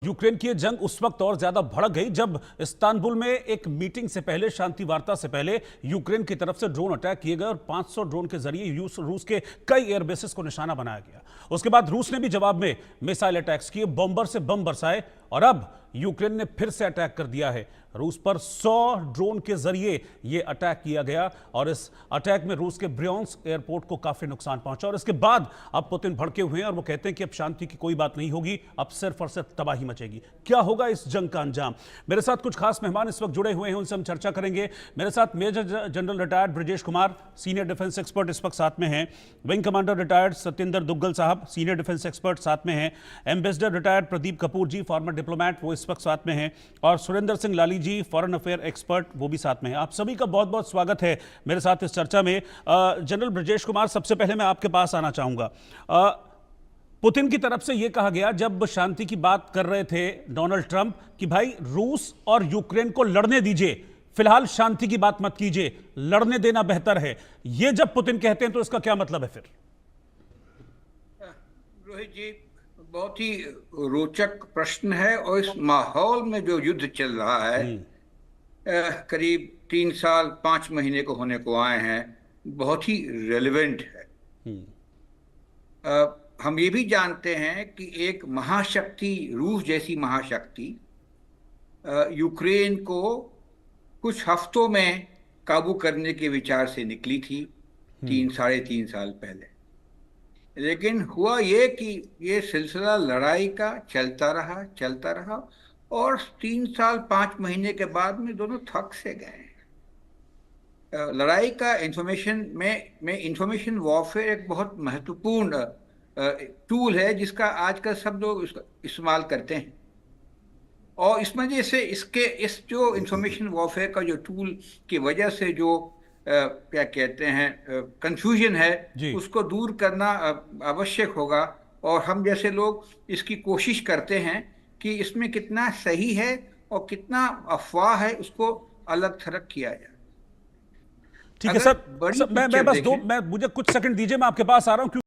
Ukraine की ये जंग उस वक्त और ज्यादा भड़क गई जब इस्तांबुल में एक मीटिंग से पहले, शांति वार्ता से पहले यूक्रेन की तरफ से ड्रोन अटैक किए गए और 500 ड्रोन के जरिए रूस के कई एयरबेसेस को निशाना बनाया गया। उसके बाद रूस ने भी जवाब में मिसाइल अटैक्स किए, बॉम्बर से बम बरसाए और अब यूक्रेन ने फिर से अटैक कर दिया है। रूस पर 100 ड्रोन के जरिए यह अटैक किया गया और इस अटैक में रूस के ब्रियांस्क एयरपोर्ट को काफी नुकसान पहुंचा और इसके बाद अब पुतिन भड़के हुए हैं और वो कहते हैं कि अब शांति की कोई बात नहीं होगी, अब सिर्फ और सिर्फ तबाही मचेगी। क्या होगा इस जंग का अंजाम? मेरे साथ कुछ खास मेहमान इस वक्त जुड़े हुए हैं, उनसे हम चर्चा करेंगे। मेरे साथ major general retired Brajesh Kumar, senior defence expert, इस वक्त साथ में हैं। Wing commander retired Satyendra Duggal साहब, सीनियर डिफेंस एक्सपर्ट, साथ में हैं। Ambassador retired Pradeep Kapoor ji, former diplomat, वो इस वक्त साथ में हैं। और Surendra Singh Lali ji, foreign affair expert, वो भी साथ में हैं। आप सभी का बहुत बहुत स्वागत है मेरे साथ इस चर्चा में। जनरल ब्रजेश कुमार, सबसे पहले मैं आपके पास आना चाहूंगा। पुतिन की तरफ से यह कहा गया जब शांति की बात कर रहे थे डोनाल्ड ट्रंप कि भाई रूस और यूक्रेन को लड़ने दीजिए, फिलहाल शांति की बात मत कीजिए, लड़ने देना बेहतर है। यह जब पुतिन कहते हैं तो इसका क्या मतलब है फिर? रोहित जी, बहुत ही रोचक प्रश्न है और इस माहौल में जो युद्ध चल रहा है, करीब 3 साल 5 महीने को होने को आए हैं, बहुत ही रेलेवेंट है। हम ये भी जानते हैं कि एक महाशक्ति, रूस जैसी महाशक्ति, यूक्रेन को कुछ हफ्तों में काबू करने के विचार से निकली थी 3-3.5 साल पहले। लेकिन हुआ ये कि ये सिलसिला लड़ाई का चलता रहा और 3 साल 5 महीने के बाद में दोनों थक से गए। लड़ाई का इंफॉर्मेशन वॉरफेयर एक बहुत महत्वपूर्ण टूल है जिसका आजकल सब लोग इस्तेमाल करते हैं। और इस वजह से इस जो इंफॉर्मेशन वॉरफेयर का जो टूल की वजह से जो क्या कहते हैं कंफ्यूजन है, उसको दूर करना आवश्यक होगा। और हम जैसे लोग इसकी कोशिश करते हैं कि इसमें कितना सही है और कितना अफवाह है, उसको अलग थलग किया जाए। ठीक है सर, मैं मुझे कुछ सेकंड दीजिए, मैं आपके पास आ रहा हूं।